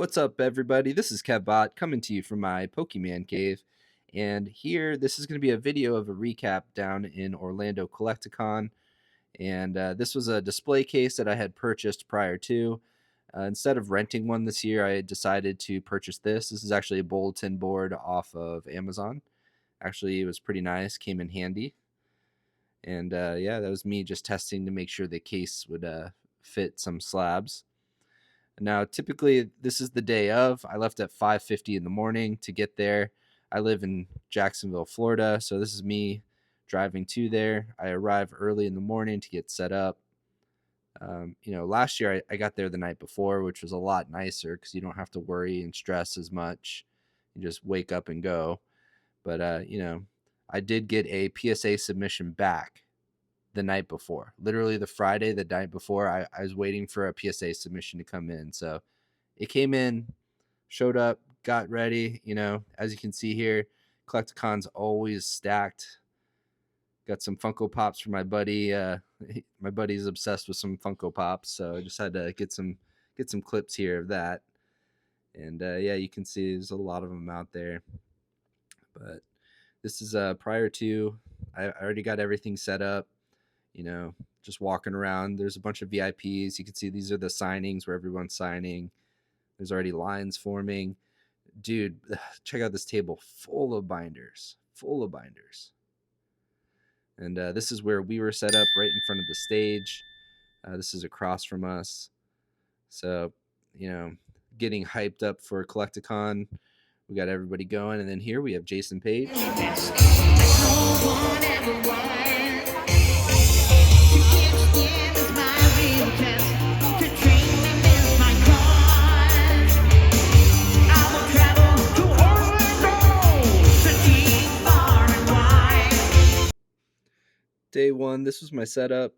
What's up, everybody? This is KevBot coming to you from my Pokemon cave. And here, this is going to be a video of a recap down in Orlando Collecticon. And this was a display case that I had purchased prior to. Instead of renting one this year, I decided to purchase this. This is actually a bulletin board off of Amazon. Actually, it was pretty nice, came in handy. And yeah, that was me just testing to make sure the case would fit some slabs. Now, typically, this is the day of. I left at 5:50 in the morning to get there. I live in Jacksonville, Florida, so this is me driving to there. I arrive early in the morning to get set up. Last year I got there the night before, which was a lot nicer because you don't have to worry and stress as much. You just wake up and go. But I did get a PSA submission back the night before. Literally the Friday, the night before, I was waiting for a PSA submission to come in. So it came in, showed up, got ready. As you can see here, Collecticon's always stacked. Got some Funko Pops for my buddy. My buddy's obsessed with some Funko Pops, so I just had to get some clips here of that. And yeah, you can see there's a lot of them out there. But this is prior to. I already got everything set up. Just walking around. There's a bunch of VIPs. You can see these are the signings where everyone's signing. There's already lines forming. Dude, check out this table full of binders. Full of binders. And this is where we were set up right in front of the stage. This is across from us. So, getting hyped up for Collecticon. We got everybody going. And then here we have Jason Page. Day one, this was my setup.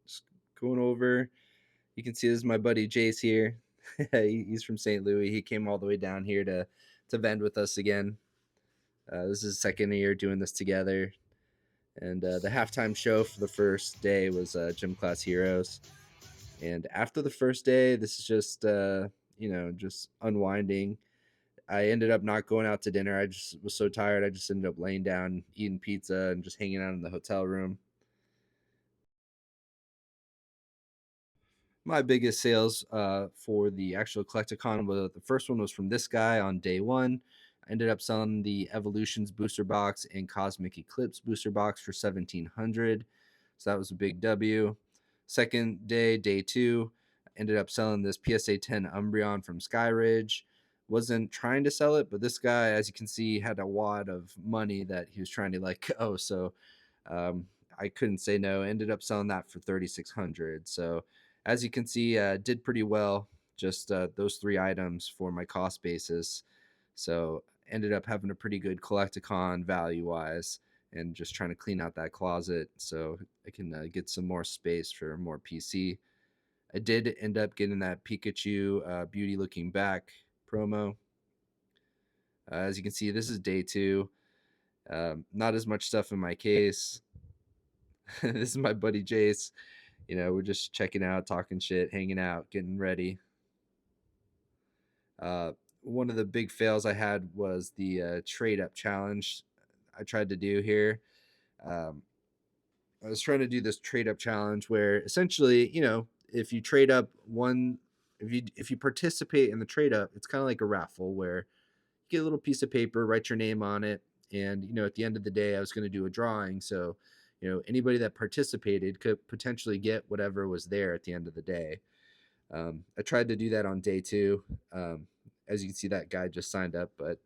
Just going over. You can see this is my buddy Jace here. He's from St. Louis. He came all the way down here to vend with us again. This is his second year doing this together. And the halftime show for the first day was Gym Class Heroes. And after the first day, this is just just unwinding. I ended up not going out to dinner. I just was so tired. I just ended up laying down, eating pizza, and just hanging out in the hotel room. My biggest sales for the actual Collecticon, the first one was from this guy on day one. I ended up selling the Evolutions booster box and Cosmic Eclipse booster box for 1,700. So that was a big W. Second day, day two, I ended up selling this PSA 10 Umbreon from Skyridge. Wasn't trying to sell it, but this guy, as you can see, had a wad of money that he was trying to let go. So I couldn't say no. Ended up selling that for 3,600. So as you can see, did pretty well. Just those three items for my cost basis. So ended up having a pretty good Collecticon value-wise, and just trying to clean out that closet so I can get some more space for more PC. I did end up getting that Pikachu Beauty Looking Back promo. As you can see, this is day two. Not as much stuff in my case. This is my buddy Jace. We're just checking out, talking shit, hanging out, getting ready. One of the big fails I had was the trade up challenge I tried to do here. I was trying to do this trade up challenge where essentially, if you trade up one, if you participate in the trade up, it's kind of like a raffle where you get a little piece of paper, write your name on it, and at the end of the day, I was going to do a drawing. So, anybody that participated could potentially get whatever was there at the end of the day. I tried to do that on day two. As you can see, that guy just signed up, but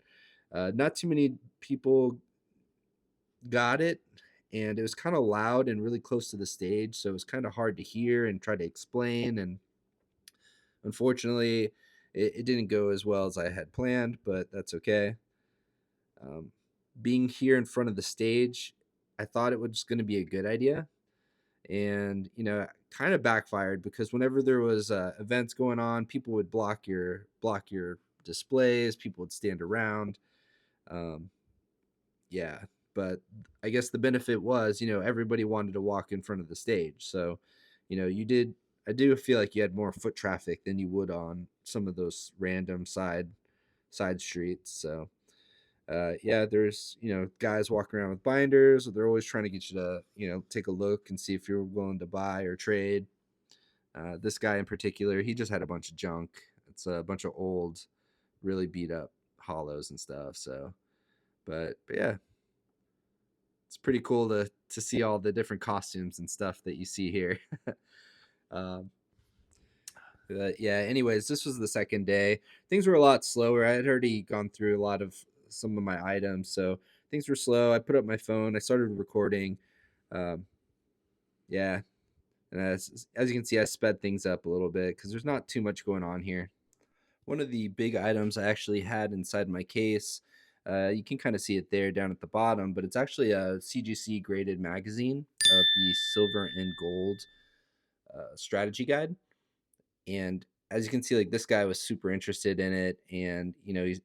not too many people got it, and it was kind of loud and really close to the stage, so it was kind of hard to hear and try to explain. And unfortunately, it didn't go as well as I had planned, but that's okay. Being here in front of the stage, I thought it was going to be a good idea, and kind of backfired because whenever there was events going on, people would block your displays. People would stand around. Yeah, but I guess the benefit was everybody wanted to walk in front of the stage, so I do feel like you had more foot traffic than you would on some of those random side streets. So yeah, there's guys walking around with binders. They're always trying to get you to take a look and see if you're willing to buy or trade. This guy in particular, he just had a bunch of junk. It's a bunch of old, really beat up hollows and stuff. So, but yeah, it's pretty cool to see all the different costumes and stuff that you see here. um, yeah. Anyways, this was the second day. Things were a lot slower. I had already gone through a lot of some of my items, so things were slow. I put up my phone. I started recording. Um, yeah, and as you can see, I sped things up a little bit because there's not too much going on here. One of the big items I actually had inside my case, you can kind of see it there down at the bottom, but it's actually a CGC graded magazine of the silver and gold strategy guide. And as you can see, like this guy was super interested in it, and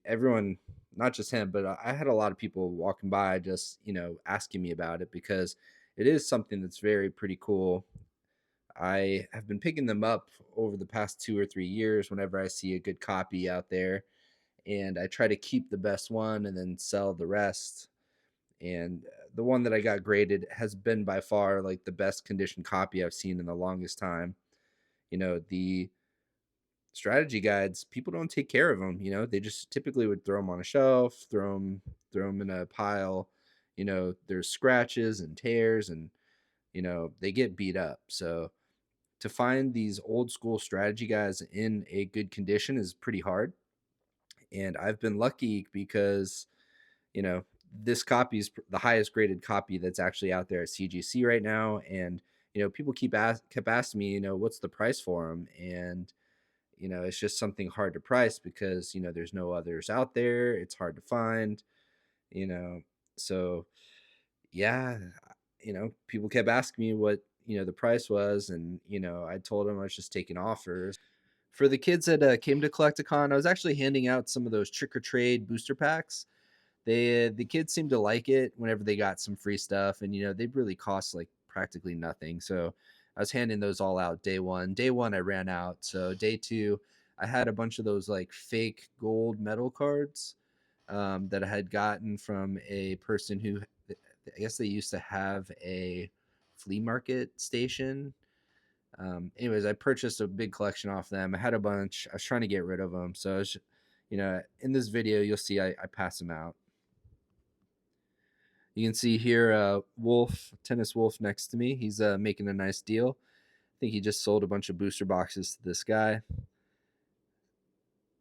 everyone, not just him, but I had a lot of people walking by just asking me about it because it is something that's very pretty cool. I have been picking them up over the past 2 or 3 years whenever I see a good copy out there, and I try to keep the best one and then sell the rest. And the one that I got graded has been by far like the best condition copy I've seen in the longest time. The strategy guides, people don't take care of them. They just typically would throw them on a shelf, throw them in a pile. There's scratches and tears, and they get beat up. So to find these old school strategy guys in a good condition is pretty hard. And I've been lucky because, you know, this copy is the highest graded copy that's actually out there at CGC right now. And, people kept asking me, what's the price for them? And, it's just something hard to price because, there's no others out there. It's hard to find, you know. So, yeah, people kept asking me what, the price was. And, I told them I was just taking offers. For the kids that came to Collecticon, I was actually handing out some of those trick or trade booster packs. The kids seemed to like it whenever they got some free stuff, and they really cost like practically nothing. So I was handing those all out day one. Day one I ran out. So day two, I had a bunch of those like fake gold metal cards that I had gotten from a person who, I guess they used to have a flea market station. Anyways, I purchased a big collection off them. I had a bunch. I was trying to get rid of them. So, in this video, you'll see I pass them out. You can see here Wolf, Tennis Wolf next to me. He's making a nice deal. I think he just sold a bunch of booster boxes to this guy.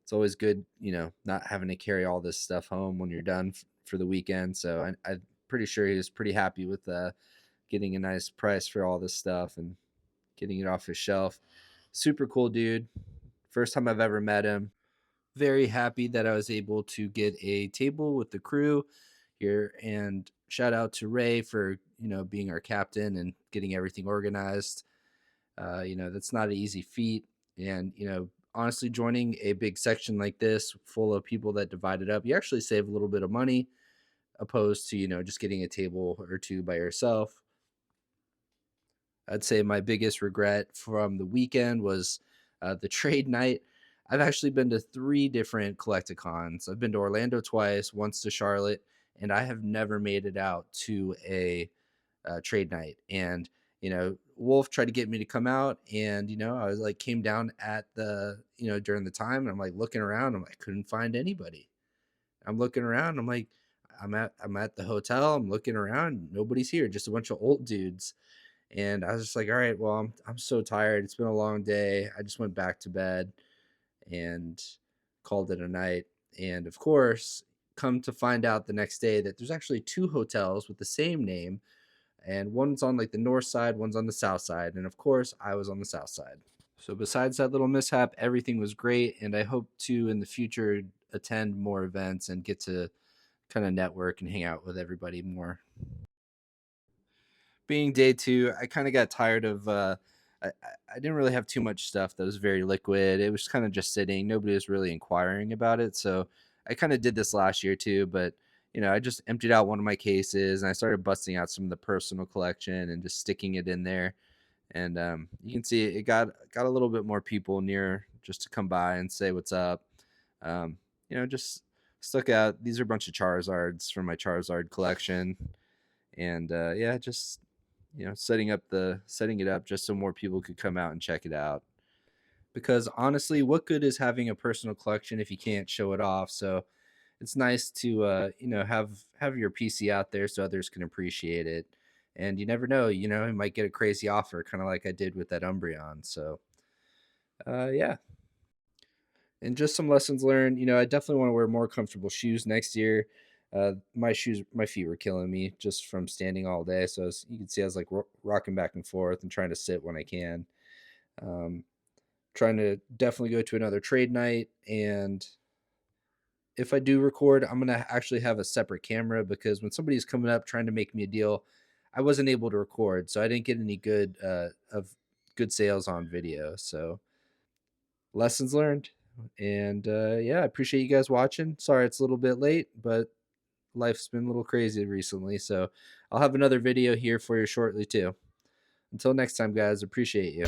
It's always good, not having to carry all this stuff home when you're done for the weekend. So I'm pretty sure he was pretty happy with getting a nice price for all this stuff and getting it off his shelf. Super cool dude. First time I've ever met him. Very happy that I was able to get a table with the crew here, and shout out to Ray for being our captain and getting everything organized. That's not an easy feat, and honestly, joining a big section like this full of people that divide it up, you actually save a little bit of money opposed to just getting a table or two by yourself. I'd say my biggest regret from the weekend was the trade night. I've actually been to 3 different Collecticons. I've been to Orlando twice, once to Charlotte, and I have never made it out to a trade night. And Wolf tried to get me to come out, and I was like, came down at the during the time, and I'm like looking around, I couldn't find anybody. I'm looking around, I'm like, I'm at the hotel, I'm looking around, nobody's here, just a bunch of old dudes. And I was just like, all right, well, I'm so tired. It's been a long day. I just went back to bed and called it a night. And of course, come to find out the next day that there's actually 2 hotels with the same name, and one's on like the north side, one's on the south side. And of course, I was on the south side. So besides that little mishap, everything was great, and I hope to in the future attend more events and get to kind of network and hang out with everybody more. Being day two, I kind of got tired of. I didn't really have too much stuff that was very liquid. It was kind of just sitting. Nobody was really inquiring about it. So I kind of did this last year too. But I just emptied out one of my cases and I started busting out some of the personal collection and just sticking it in there. and you can see it got a little bit more people near just to come by and say what's up. Um, just stuck out. These are a bunch of Charizards from my Charizard collection, and yeah, just setting it up just so more people could come out and check it out. Because honestly, what good is having a personal collection if you can't show it off? So it's nice to have your PC out there so others can appreciate it. And you never know, you might get a crazy offer, kind of like I did with that Umbreon. So yeah. And just some lessons learned. I definitely want to wear more comfortable shoes next year. My feet were killing me just from standing all day. So you can see I was like rocking back and forth and trying to sit when I can. Um, Trying to definitely go to another trade night. And if I do record, I'm gonna actually have a separate camera because when somebody's coming up trying to make me a deal, I wasn't able to record, so I didn't get any good sales on video. So lessons learned. And yeah, I appreciate you guys watching. Sorry it's a little bit late, but life's been a little crazy recently. So I'll have another video here for you shortly too. Until next time, guys, appreciate you.